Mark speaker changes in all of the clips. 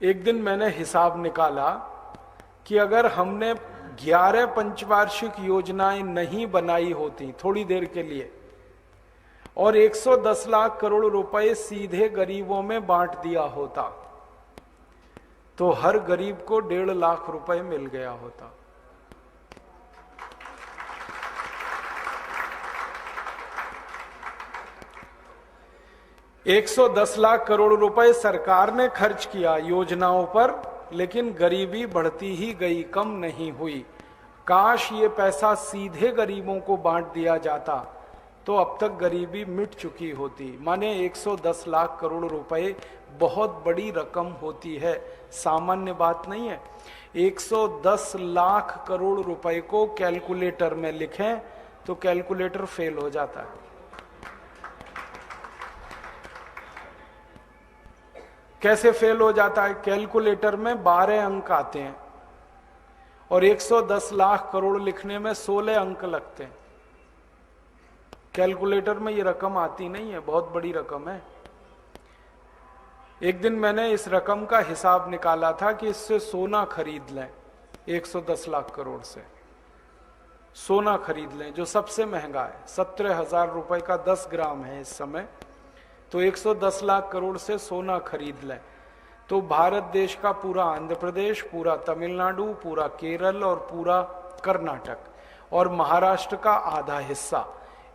Speaker 1: एक दिन मैंने हिसाब निकाला कि अगर हमने 11 पंचवार्षिक योजनाएं नहीं बनाई होती थोड़ी देर के लिए और 110 लाख करोड़ रुपए सीधे गरीबों में बांट दिया होता तो हर गरीब को 1.5 लाख रुपए मिल गया होता। $110 लाख करोड़ रुपए सरकार ने खर्च किया योजनाओं पर, लेकिन गरीबी बढ़ती ही गई, कम नहीं हुई। काश ये पैसा सीधे गरीबों को बांट दिया जाता तो अब तक गरीबी मिट चुकी होती। माने 110 लाख करोड़ रुपए बहुत बड़ी रकम होती है, सामान्य बात नहीं है। 110 लाख करोड़ रुपए को कैलकुलेटर में लिखें तो कैलकुलेटर फेल हो जाता है। कैसे फेल हो जाता है? कैलकुलेटर में 12 अंक आते हैं और 110 लाख करोड़ लिखने में 16 अंक लगते हैं। कैलकुलेटर में ये रकम आती नहीं है, बहुत बड़ी रकम है। एक दिन मैंने इस रकम का हिसाब निकाला था कि इससे सोना खरीद लें, 110 लाख करोड़ से सोना खरीद लें जो सबसे महंगा है, 17,000 रुपए का 10 ग्राम है इस समय। तो 110 लाख करोड़ से सोना खरीद लें तो भारत देश का पूरा आंध्र प्रदेश, पूरा तमिलनाडु, पूरा केरल और पूरा कर्नाटक और महाराष्ट्र का आधा हिस्सा,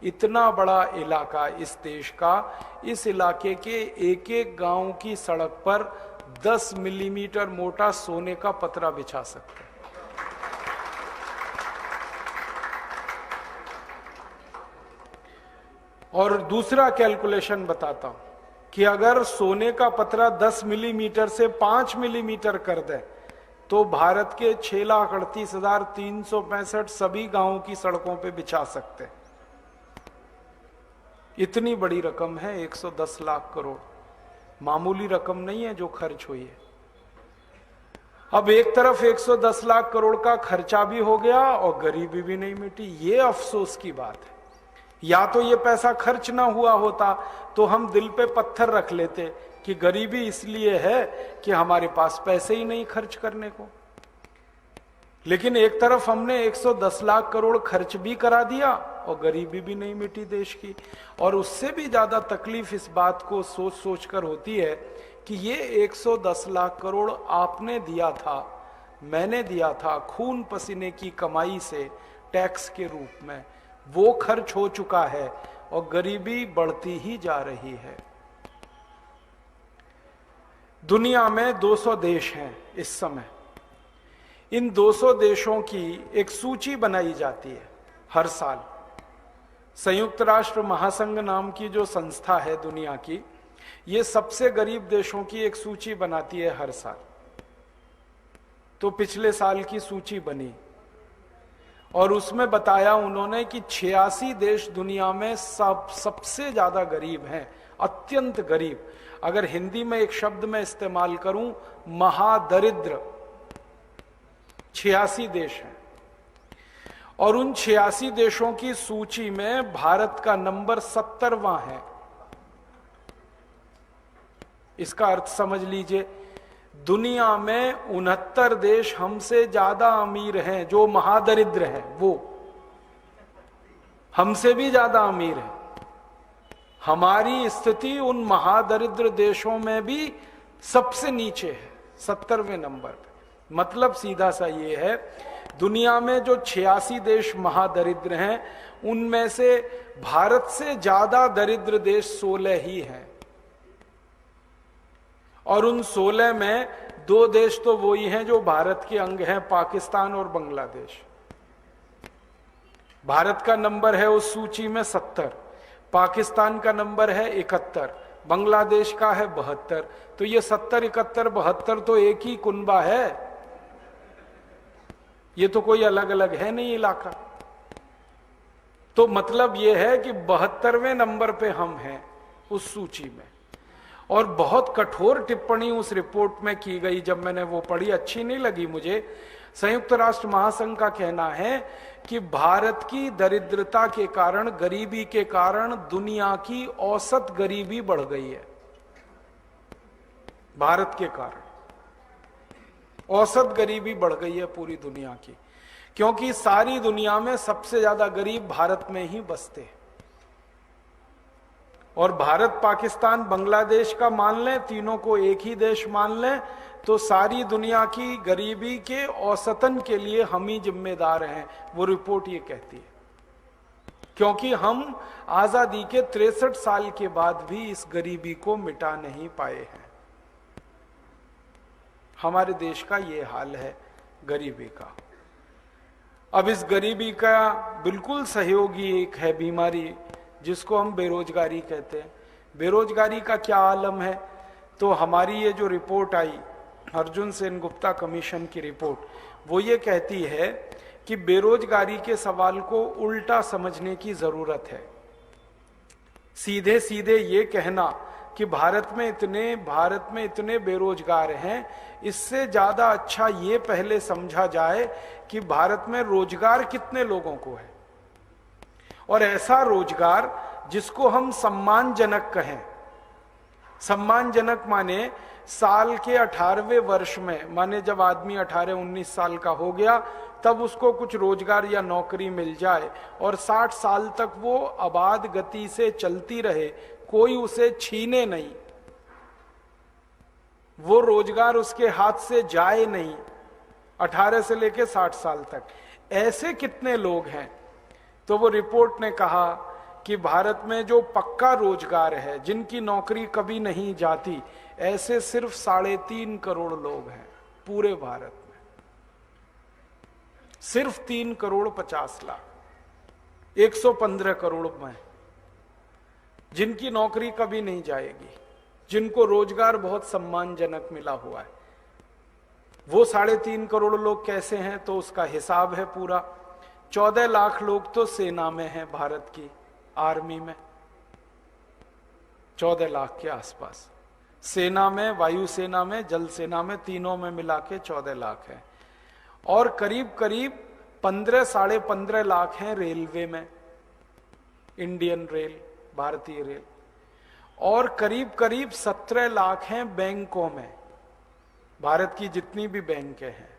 Speaker 1: इतना बड़ा इलाका इस देश का, इस इलाके के एक एक गांव की सड़क पर 10 मिलीमीटर मोटा सोने का पतरा बिछा सकते हैं। और दूसरा कैलकुलेशन बताता हूं कि अगर सोने का पतरा 10 मिलीमीटर से 5 मिलीमीटर कर दे तो भारत के 6,38,365 सभी गांवों की सड़कों पे बिछा सकते हैं। इतनी बड़ी रकम है 110 लाख करोड़, मामूली रकम नहीं है जो खर्च हुई है। अब एक तरफ 110 लाख करोड़ का खर्चा भी हो गया और गरीबी भी नहीं मिटी। ये अफसोस की बात है। या तो ये पैसा खर्च ना हुआ होता तो हम दिल पे पत्थर रख लेते कि गरीबी इसलिए है कि हमारे पास पैसे ही नहीं खर्च करने को। लेकिन एक तरफ हमने 110 लाख करोड़ खर्च भी करा दिया और गरीबी भी नहीं मिटी देश की। और उससे भी ज्यादा तकलीफ इस बात को सोच सोच कर होती है कि ये 110 लाख करोड़ आपने दिया था, मैंने दिया था खून पसीने की कमाई से टैक्स के रूप में, वो खर्च हो चुका है और गरीबी बढ़ती ही जा रही है। दुनिया में 200 देश हैं इस समय। इन 200 देशों की एक सूची बनाई जाती है हर साल। संयुक्त राष्ट्र महासंघ नाम की जो संस्था है दुनिया की, ये सबसे गरीब देशों की एक सूची बनाती है हर साल। तो पिछले साल की सूची बनी और उसमें बताया उन्होंने कि 86 देश दुनिया में सबसे ज्यादा गरीब हैं, अत्यंत गरीब। अगर हिंदी में एक शब्द में इस्तेमाल करूं, महादरिद्र 86 देश हैं। और उन 86 देशों की सूची में भारत का नंबर 70वां है। इसका अर्थ समझ लीजिए, दुनिया में 69 देश हमसे ज्यादा अमीर हैं, जो महादरिद्र हैं वो हमसे भी ज्यादा अमीर हैं। हमारी स्थिति उन महादरिद्र देशों में भी सबसे नीचे है, 70वें नंबर पे। मतलब सीधा सा ये है, दुनिया में जो 86 देश महादरिद्र हैं उनमें से भारत से ज्यादा दरिद्र देश 16 ही हैं। और उन 16 में 2 देश तो वही हैं जो भारत के अंग हैं, पाकिस्तान और बांग्लादेश। भारत का नंबर है उस सूची में 70, पाकिस्तान का नंबर है 71, बांग्लादेश का है 72। तो ये 70, 71, 72 तो एक ही कुनबा है, ये तो कोई अलग अलग है नहीं इलाका। तो मतलब ये है कि 72वें नंबर पे हम हैं उस सूची में। और बहुत कठोर टिप्पणी उस रिपोर्ट में की गई, जब मैंने वो पढ़ी अच्छी नहीं लगी मुझे। संयुक्त राष्ट्र महासंघ का कहना है कि भारत की दरिद्रता के कारण, गरीबी के कारण दुनिया की औसत गरीबी बढ़ गई है, भारत के कारण। औसत गरीबी बढ़ गई है पूरी दुनिया की, क्योंकि सारी दुनिया में सबसे ज्यादा गरीब भारत में ही बसते हैं। और भारत, पाकिस्तान, बांग्लादेश का मान लें, तीनों को एक ही देश मान लें, तो सारी दुनिया की गरीबी के औसतन के लिए हम ही जिम्मेदार हैं, वो रिपोर्ट ये कहती है। क्योंकि हम आजादी के 63 साल के बाद भी इस गरीबी को मिटा नहीं पाए हैं। हमारे देश का ये हाल है गरीबी का। अब इस गरीबी का बिल्कुल सहयोगी एक है बीमारी, जिसको हम बेरोजगारी कहते हैं। बेरोजगारी का क्या आलम है? तो हमारी ये जो रिपोर्ट आई, अर्जुन सेन गुप्ता कमीशन की रिपोर्ट, वो ये कहती है कि बेरोजगारी के सवाल को उल्टा समझने की जरूरत है। सीधे सीधे ये कहना कि भारत में इतने बेरोजगार हैं, इससे ज्यादा अच्छा ये पहले समझा जाए कि भारत में रोजगार कितने लोगों को है, और ऐसा रोजगार जिसको हम सम्मानजनक कहें। सम्मानजनक माने साल के 18वें वर्ष में, माने जब आदमी 18-19 साल का हो गया, तब उसको कुछ रोजगार या नौकरी मिल जाए और 60 साल तक वो आबाद गति से चलती रहे, कोई उसे छीने नहीं, वो रोजगार उसके हाथ से जाए नहीं, 18 से लेके 60 साल तक। ऐसे कितने लोग हैं? तो वो रिपोर्ट ने कहा कि भारत में जो पक्का रोजगार है, जिनकी नौकरी कभी नहीं जाती, ऐसे सिर्फ 3.5 करोड़ लोग हैं पूरे भारत में। सिर्फ 3 करोड़ 50 लाख, 115 करोड़ में जिनकी नौकरी कभी नहीं जाएगी, जिनको रोजगार बहुत सम्मानजनक मिला हुआ है। वो 3.5 करोड़ लोग कैसे हैं? तो उसका हिसाब है पूरा। 14 लाख लोग तो सेना में हैं, भारत की आर्मी में, 14 लाख के आसपास। सेना में, वायुसेना में, जल सेना में, तीनों में मिला के 14 लाख है। और करीब करीब 15-15.5 लाख हैं रेलवे में, इंडियन रेल, भारतीय रेल। और करीब करीब 17 लाख हैं बैंकों में, भारत की जितनी भी बैंकें हैं।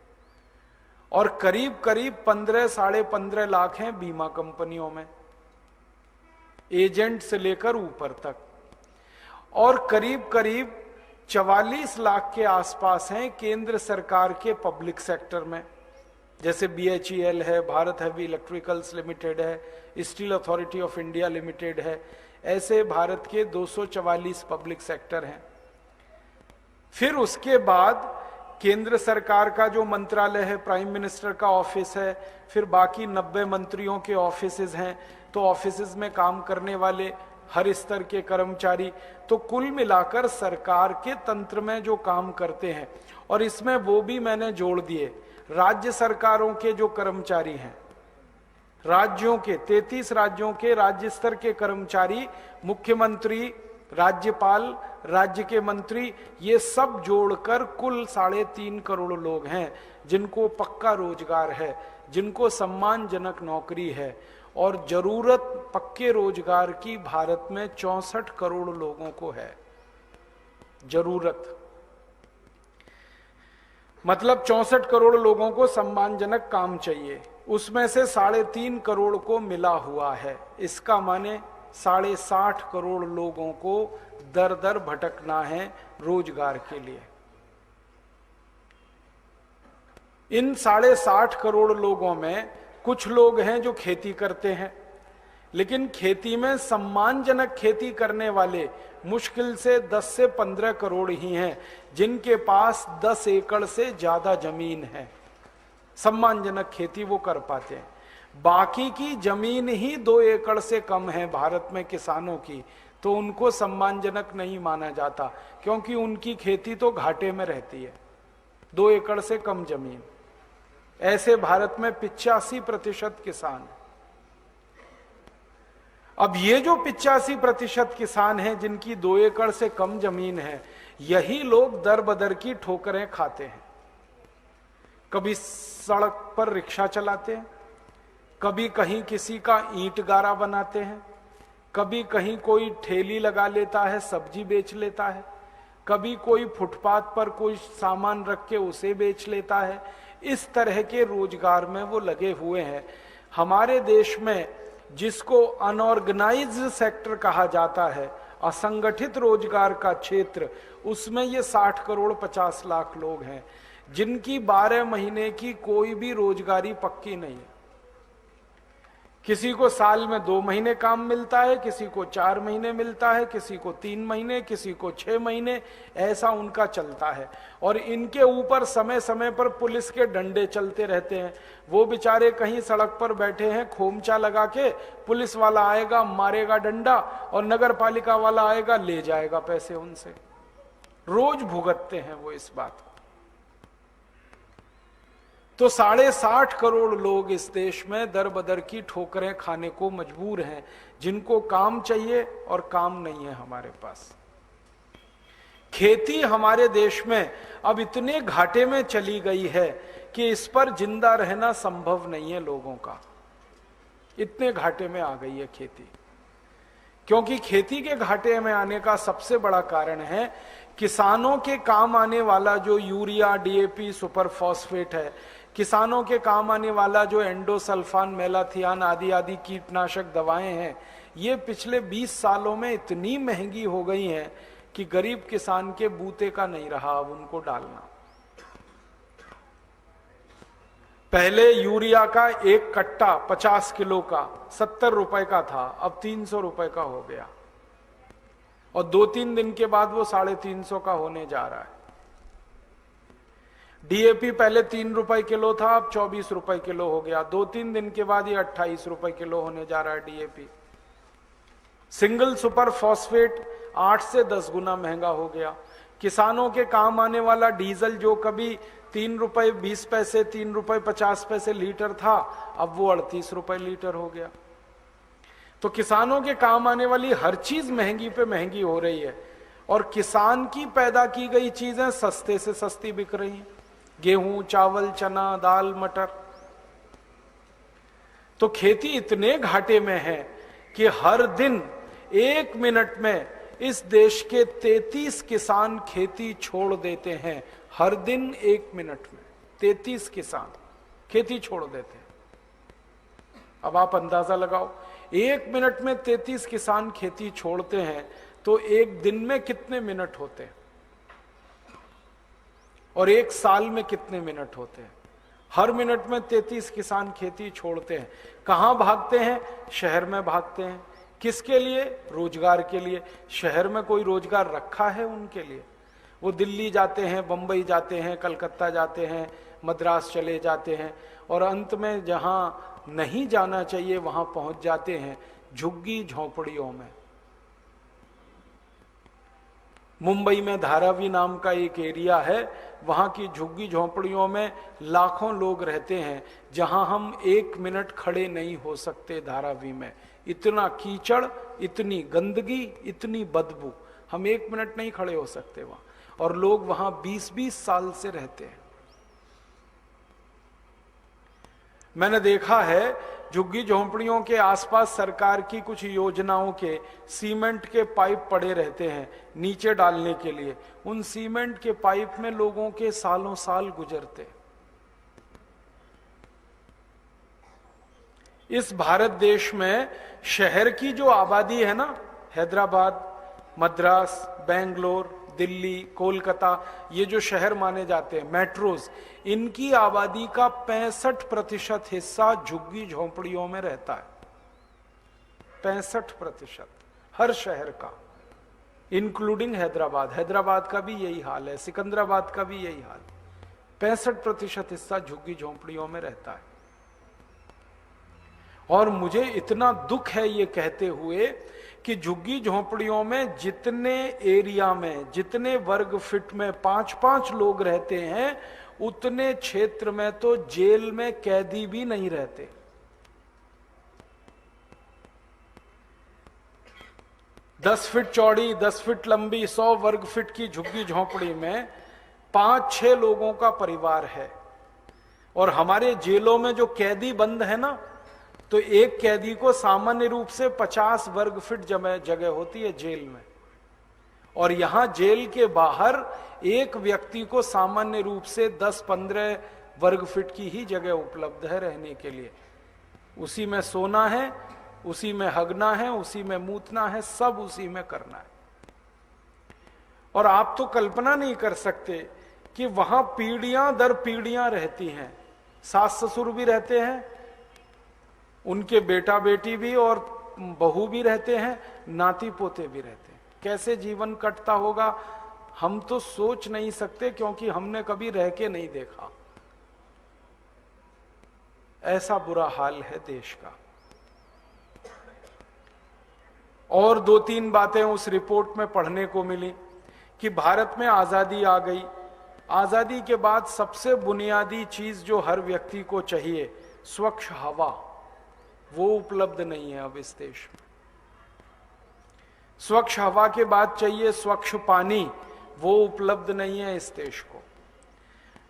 Speaker 1: और करीब करीब 15-15.5 लाख हैं बीमा कंपनियों में, एजेंट से लेकर ऊपर तक। और करीब करीब 44 लाख के आसपास हैं केंद्र सरकार के पब्लिक सेक्टर में, जैसे BHEL है, भारत हैवी इलेक्ट्रिकल्स लिमिटेड है, steel authority of India limited है। ऐसे भारत के 244 पब्लिक सेक्टर हैं। फिर उसके बाद केंद्र सरकार का जो मंत्रालय है, प्राइम मिनिस्टर का ऑफिस है, फिर बाकी 90 मंत्रियों के ऑफिसेज हैं, तो ऑफिसेज में काम करने वाले हर स्तर के कर्मचारी, तो कुल मिलाकर सरकार के तंत्र में जो काम करते हैं। और इसमें वो भी मैंने जोड़ दिए, राज्य सरकारों के जो कर्मचारी हैं, राज्यों के 33 राज्यों के राज्य स्तर के कर्मचारी, मुख्यमंत्री, राज्यपाल, राज्य के मंत्री, ये सब जोड़कर कुल 3.5 करोड़ लोग हैं जिनको पक्का रोजगार है, जिनको सम्मानजनक नौकरी है। और जरूरत पक्के रोजगार की भारत में 64 करोड़ लोगों को है। जरूरत मतलब 64 करोड़ लोगों को सम्मानजनक काम चाहिए, उसमें से 3.5 करोड़ को मिला हुआ है। इसका माने 60.5 करोड़ लोगों को दर दर भटकना है रोजगार के लिए। इन 60.5 करोड़ लोगों में कुछ लोग हैं जो खेती करते हैं, लेकिन खेती में सम्मानजनक खेती करने वाले मुश्किल से 10 से 15 करोड़ ही हैं जिनके पास 10 एकड़ से ज्यादा जमीन है। सम्मानजनक खेती वो कर पाते हैं। बाकी की जमीन ही 2 एकड़ से कम है भारत में किसानों की, तो उनको सम्मानजनक नहीं माना जाता, क्योंकि उनकी खेती तो घाटे में रहती है। 2 एकड़ से कम जमीन, ऐसे भारत में 85% किसान। अब ये जो 85% किसान हैं जिनकी 2 एकड़ से कम जमीन है, यही लोग दर बदर की ठोकरें खाते हैं। कभी सड़क पर रिक्शा चलाते हैं, कभी कहीं किसी का ईंट गारा बनाते हैं, कभी कहीं कोई ठेली लगा लेता है, सब्जी बेच लेता है, कभी कोई फुटपाथ पर कोई सामान रख के उसे बेच लेता है। इस तरह के रोजगार में वो लगे हुए हैं। हमारे देश में जिसको अनऑर्गेनाइज्ड सेक्टर कहा जाता है, असंगठित रोजगार का क्षेत्र, उसमें ये 60 करोड़ 50 लाख लोग हैं जिनकी 12 महीने की कोई भी रोजगारी पक्की नहीं है। किसी को साल में 2 महीने काम मिलता है, किसी को 4 महीने मिलता है, किसी को 3 महीने, किसी को 6 महीने, ऐसा उनका चलता है। और इनके ऊपर समय समय पर पुलिस के डंडे चलते रहते हैं। वो बेचारे कहीं सड़क पर बैठे हैं, खोमचा लगा के, पुलिस वाला आएगा मारेगा डंडा और नगर पालिका वाला आएगा ले जाएगा पैसे उनसे। रोज भुगतते हैं वो इस बात को। तो 60.5 करोड़ लोग इस देश में दर बदर की ठोकरें खाने को मजबूर हैं, जिनको काम चाहिए और काम नहीं है हमारे पास। खेती हमारे देश में अब इतने घाटे में चली गई है कि इस पर जिंदा रहना संभव नहीं है लोगों का। इतने घाटे में आ गई है खेती। क्योंकि खेती के घाटे में आने का सबसे बड़ा कारण है किसानों के काम आने वाला जो यूरिया, डीएपी, सुपर फॉस्फेट है, किसानों के काम आने वाला जो एंडोसल्फान, मेलाथियान आदि आदि कीटनाशक दवाएं हैं, ये पिछले 20 सालों में इतनी महंगी हो गई हैं कि गरीब किसान के बूते का नहीं रहा अब उनको डालना। पहले यूरिया का एक कट्टा 50 किलो का 70 रुपए का था, अब 300 रुपए का हो गया और 2-3 दिन के बाद वो 350 का होने जा रहा है। डीएपी पहले 3 रुपए किलो था, अब 24 रुपए किलो हो गया। 2-3 दिन के बाद ये 28 रुपए किलो होने जा रहा है डीएपी। सिंगल सुपर फॉस्फेट 8 से 10 गुना महंगा हो गया। किसानों के काम आने वाला डीजल जो कभी 3 रुपए 20 पैसे, 3 रुपए 50 पैसे लीटर था, अब वो 38 रुपए लीटर हो गया। तो किसानों के काम आने वाली हर चीज महंगी पे महंगी हो रही है और किसान की पैदा की गई चीजें सस्ते से सस्ती बिक रही हैं। गेहूं, चावल, चना, दाल, मटर। तो खेती इतने घाटे में है कि हर दिन 1 मिनट में इस देश के 33 किसान खेती छोड़ देते हैं। हर दिन 1 मिनट में 33 किसान खेती छोड़ देते हैं। अब आप अंदाजा लगाओ, 1 मिनट में 33 किसान खेती छोड़ते हैं तो एक दिन में कितने मिनट होते हैं और 1 साल में कितने मिनट होते हैं। हर मिनट में 33 किसान खेती छोड़ते हैं। कहां भागते हैं? शहर में भागते हैं। किसके लिए? रोजगार के लिए। शहर में कोई रोजगार रखा है उनके लिए? वो दिल्ली जाते हैं, बंबई जाते हैं, कलकत्ता जाते हैं, मद्रास चले जाते हैं और अंत में जहां नहीं जाना चाहिए वहां पहुंच जाते हैं, झुग्गी झोंपड़ियों में। मुंबई में धारावी नाम का एक एरिया है, वहां की झुग्गी झोंपड़ियों में लाखों लोग रहते हैं, जहां हम 1 मिनट खड़े नहीं हो सकते। धारावी में इतना कीचड़, इतनी गंदगी, इतनी बदबू, हम 1 मिनट नहीं खड़े हो सकते वहां। और लोग वहां 20-20 साल से रहते हैं। मैंने देखा है झुग्गी झोंपड़ियों के आसपास सरकार की कुछ योजनाओं के सीमेंट के पाइप पड़े रहते हैं नीचे डालने के लिए। उन सीमेंट के पाइप में लोगों के सालों साल गुजरते। इस भारत देश में शहर की जो आबादी है ना, हैदराबाद, मद्रास, बेंगलोर, दिल्ली, कोलकाता, ये जो शहर माने जाते हैं, मेट्रोज, इनकी आबादी का 65% हिस्सा झुग्गी झोंपड़ियों में रहता है। 65% हर शहर का, इंक्लूडिंग हैदराबाद। हैदराबाद का भी यही हाल है, सिकंदराबाद का भी यही हाल। 65% हिस्सा झुग्गी झोंपड़ियों में रहता है। और मुझे इतना दुख है ये कहते हुए कि झुग्गी झोंपड़ियों में जितने एरिया में, जितने वर्ग फीट में 5-5 लोग रहते हैं, उतने क्षेत्र में तो जेल में कैदी भी नहीं रहते। दस फीट चौड़ी, 10 फीट लंबी, 100 वर्ग फीट की झुग्गी झोंपड़ी में 5-6 लोगों का परिवार है। और हमारे जेलों में जो कैदी बंद है ना, तो एक कैदी को सामान्य रूप से 50 वर्ग फीट जगह होती है जेल में, और यहां जेल के बाहर एक व्यक्ति को सामान्य रूप से 10-15 वर्ग फीट की ही जगह उपलब्ध है रहने के लिए। उसी में सोना है, उसी में हगना है, उसी में मूतना है, सब उसी में करना है। और आप तो कल्पना नहीं कर सकते कि वहां पीढ़ियां दर पीढ़ियां रहती हैं, सास ससुर भी रहते हैं, उनके बेटा बेटी भी और बहू भी रहते हैं, नाती पोते भी रहते हैं। कैसे जीवन कटता होगा हम तो सोच नहीं सकते, क्योंकि हमने कभी रह के नहीं देखा। ऐसा बुरा हाल है देश का। और 2-3 बातें उस रिपोर्ट में पढ़ने को मिली कि भारत में आजादी आ गई। आजादी के बाद सबसे बुनियादी चीज जो हर व्यक्ति को चाहिए, स्वच्छ हवा, वो उपलब्ध नहीं है अब इस देश में। स्वच्छ हवा के बाद चाहिए स्वच्छ पानी, वो उपलब्ध नहीं है इस देश को।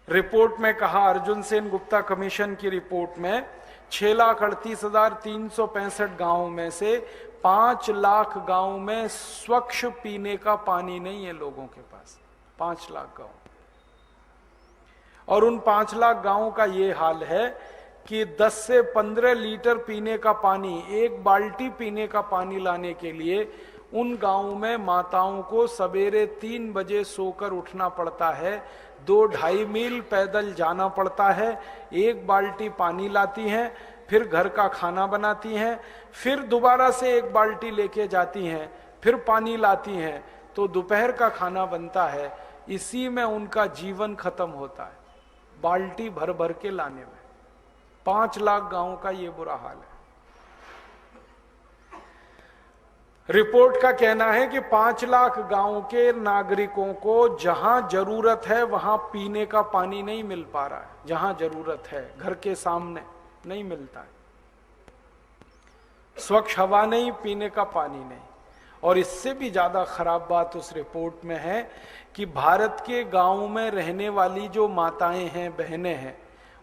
Speaker 1: रिपोर्ट में कहा, अर्जुन सेन गुप्ता कमीशन की रिपोर्ट में 6,38,365 गांवों में से 5 लाख गांव में स्वच्छ पीने का पानी नहीं है लोगों के पास। 5 लाख गांव, और उन 5 लाख गांवों का ये हाल है कि 10 से 15 लीटर पीने का पानी, 1 बाल्टी पीने का पानी लाने के लिए उन गांवों में माताओं को सवेरे 3 बजे सोकर उठना पड़ता है, 2-2.5 मील पैदल जाना पड़ता है, 1 बाल्टी पानी लाती हैं, फिर घर का खाना बनाती हैं, फिर दोबारा से 1 बाल्टी लेके जाती हैं, फिर पानी लाती हैं, तो दोपहर का खाना बनता है। इसी में उनका जीवन खत्म होता है, बाल्टी भर भर के लाने में। 5 लाख गांवों का ये बुरा हाल है। रिपोर्ट का कहना है कि 5 लाख गांव के नागरिकों को जहां जरूरत है वहां पीने का पानी नहीं मिल पा रहा है। जहां जरूरत है, घर के सामने नहीं मिलता है। स्वच्छ हवा नहीं, पीने का पानी नहीं। और इससे भी ज्यादा खराब बात उस रिपोर्ट में है कि भारत के गांवों में रहने वाली जो माताएं हैं, बहनें हैं,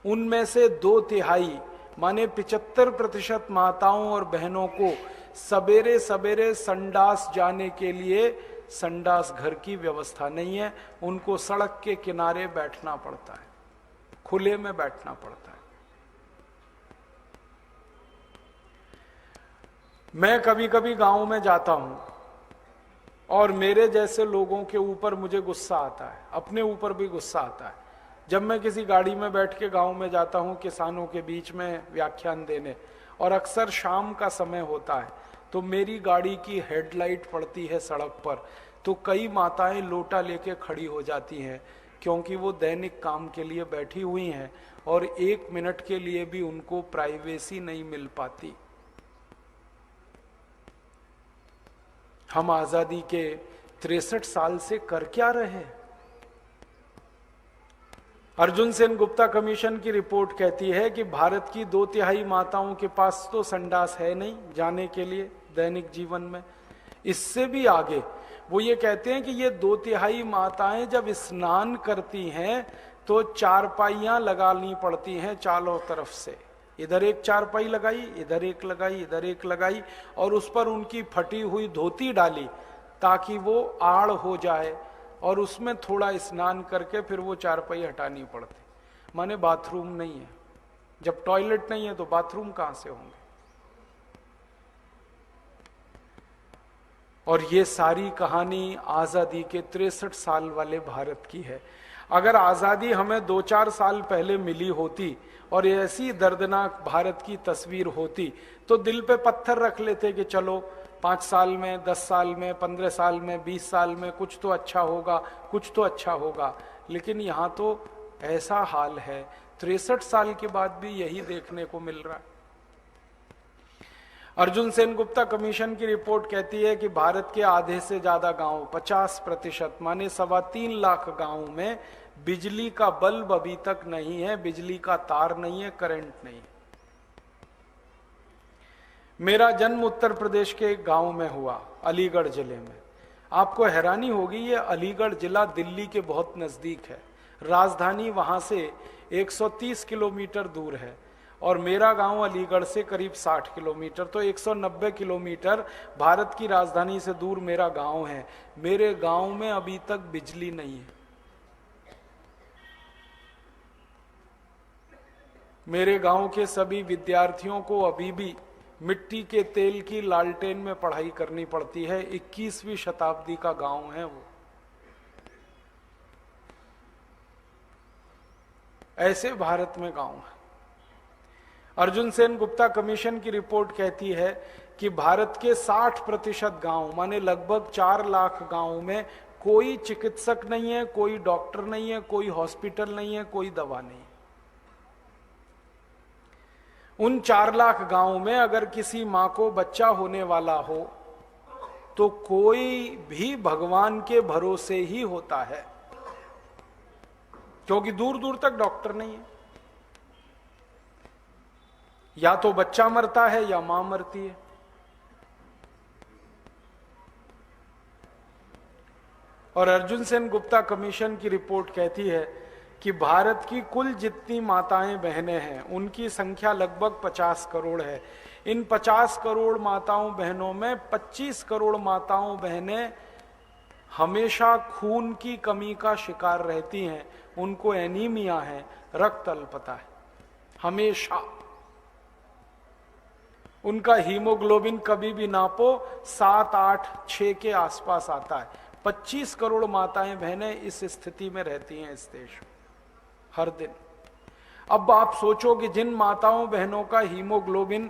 Speaker 1: उनमें से 2/3 माने 75% माताओं और बहनों को सवेरे सवेरे संडास जाने के लिए संडास घर की व्यवस्था नहीं है। उनको सड़क के किनारे बैठना पड़ता है, खुले में बैठना पड़ता है। मैं कभी कभी गांव में जाता हूं और मेरे जैसे लोगों के ऊपर मुझे गुस्सा आता है, अपने ऊपर भी गुस्सा आता है। जब मैं किसी गाड़ी में बैठ के गांव में जाता हूं किसानों के बीच में व्याख्यान देने, और अक्सर शाम का समय होता है, तो मेरी गाड़ी की हेडलाइट पड़ती है सड़क पर, तो कई माताएं लोटा लेके खड़ी हो जाती हैं, क्योंकि वो दैनिक काम के लिए बैठी हुई हैं और 1 मिनट के लिए भी उनको प्राइवेसी नहीं मिल पाती। हम आजादी के 63 साल से कर क्या रहे? अर्जुन सेन गुप्ता कमीशन की रिपोर्ट कहती है कि भारत की 2/3 माताओं के पास तो संडास है नहीं जाने के लिए दैनिक जीवन में। इससे भी आगे वो ये कहते हैं कि ये 2/3 माताएं जब स्नान करती हैं तो चारपाइयां लगानी पड़ती हैं चारों तरफ से। इधर एक चारपाई लगाई, इधर एक लगाई, इधर एक लगाई, और उस पर उनकी फटी हुई धोती डाली ताकि वो आड़ हो जाए, और उसमें थोड़ा स्नान करके फिर वो चारपाई हटानी पड़ती। माने बाथरूम नहीं है। जब टॉयलेट नहीं है तो बाथरूम कहां से होंगे? और ये सारी कहानी आजादी के 63 साल वाले भारत की है। अगर आजादी हमें 2-4 साल पहले मिली होती और ऐसी दर्दनाक भारत की तस्वीर होती तो दिल पे पत्थर रख लेते कि चलो 5 साल में, 10 साल में, 15 साल में, 20 साल में कुछ तो अच्छा होगा, कुछ तो अच्छा होगा। लेकिन यहाँ तो ऐसा हाल है, 63 साल के बाद भी यही देखने को मिल रहा है। अर्जुन सेन गुप्ता कमीशन की रिपोर्ट कहती है कि भारत के आधे से ज्यादा गांव, 50% माने 3.25 लाख गांवों में बिजली का बल्ब अभी तक नहीं है, बिजली का तार नहीं है, करंट नहीं है। मेरा जन्म उत्तर प्रदेश के एक गांव में हुआ, अलीगढ़ जिले में। आपको हैरानी होगी, ये अलीगढ़ जिला दिल्ली के बहुत नजदीक है। राजधानी वहां से 130 किलोमीटर दूर है और मेरा गांव अलीगढ़ से करीब 60 किलोमीटर, तो 190 किलोमीटर भारत की राजधानी से दूर मेरा गांव है। मेरे गांव में अभी तक बिजली नहीं है। मेरे गांव के सभी विद्यार्थियों को अभी भी मिट्टी के तेल की लालटेन में पढ़ाई करनी पड़ती है। 21वीं शताब्दी का गांव है वो। ऐसे भारत में गांव है। अर्जुन सेन गुप्ता कमीशन की रिपोर्ट कहती है कि भारत के 60% गांव, माने लगभग 4 लाख गांव में कोई चिकित्सक नहीं है, कोई डॉक्टर नहीं है, कोई हॉस्पिटल नहीं है, कोई दवा नहीं है। उन 4 लाख गांव में अगर किसी मां को बच्चा होने वाला हो तो कोई भी भगवान के भरोसे ही होता है, क्योंकि दूर दूर तक डॉक्टर नहीं है। या तो बच्चा मरता है या मां मरती है। और अर्जुन सेन गुप्ता कमीशन की रिपोर्ट कहती है कि भारत की कुल जितनी माताएं बहनें हैं उनकी संख्या लगभग 50 करोड़ है। इन 50 करोड़ माताओं बहनों में 25 करोड़ माताओं बहनें हमेशा खून की कमी का शिकार रहती हैं। उनको एनीमिया है, रक्त अल्पता है, हमेशा। उनका हीमोग्लोबिन कभी भी नापो 7, 8, 6 के आसपास आता है। 25 करोड़ माताएं बहनें इस स्थिति में रहती हैं इस देश में हर दिन। अब आप सोचो कि जिन माताओं बहनों का हीमोग्लोबिन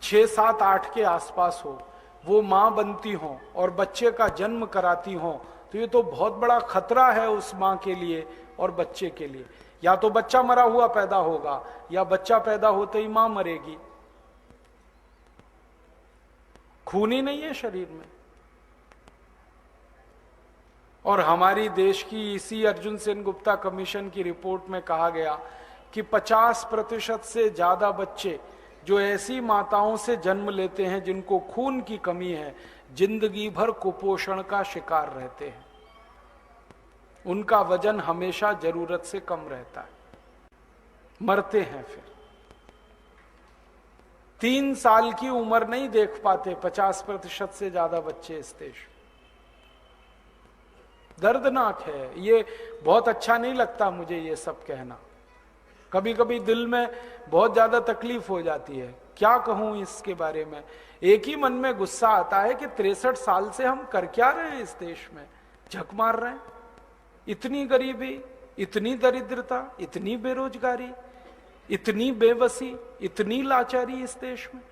Speaker 1: 6, 7, 8 के आसपास हो, वो मां बनती हो और बच्चे का जन्म कराती हो, तो ये तो बहुत बड़ा खतरा है उस मां के लिए और बच्चे के लिए। या तो बच्चा मरा हुआ पैदा होगा या बच्चा पैदा होते ही मां मरेगी। खून ही नहीं है शरीर में। और हमारी देश की इसी अर्जुन सेन गुप्ता कमीशन की रिपोर्ट में कहा गया कि 50% से ज्यादा बच्चे जो ऐसी माताओं से जन्म लेते हैं जिनको खून की कमी है, जिंदगी भर कुपोषण का शिकार रहते हैं। उनका वजन हमेशा जरूरत से कम रहता है, मरते हैं। फिर 3 साल की उम्र नहीं देख पाते 50% से ज्यादा बच्चे इस देश में। दर्दनाक है ये। बहुत अच्छा नहीं लगता मुझे ये सब कहना। कभी कभी दिल में बहुत ज्यादा तकलीफ हो जाती है, क्या कहूं इसके बारे में। एक ही मन में गुस्सा आता है कि 63 साल से हम कर क्या रहे हैं इस देश में, झक मार रहे हैं। इतनी गरीबी, इतनी दरिद्रता, इतनी बेरोजगारी, इतनी बेबसी, इतनी लाचारी इस देश में।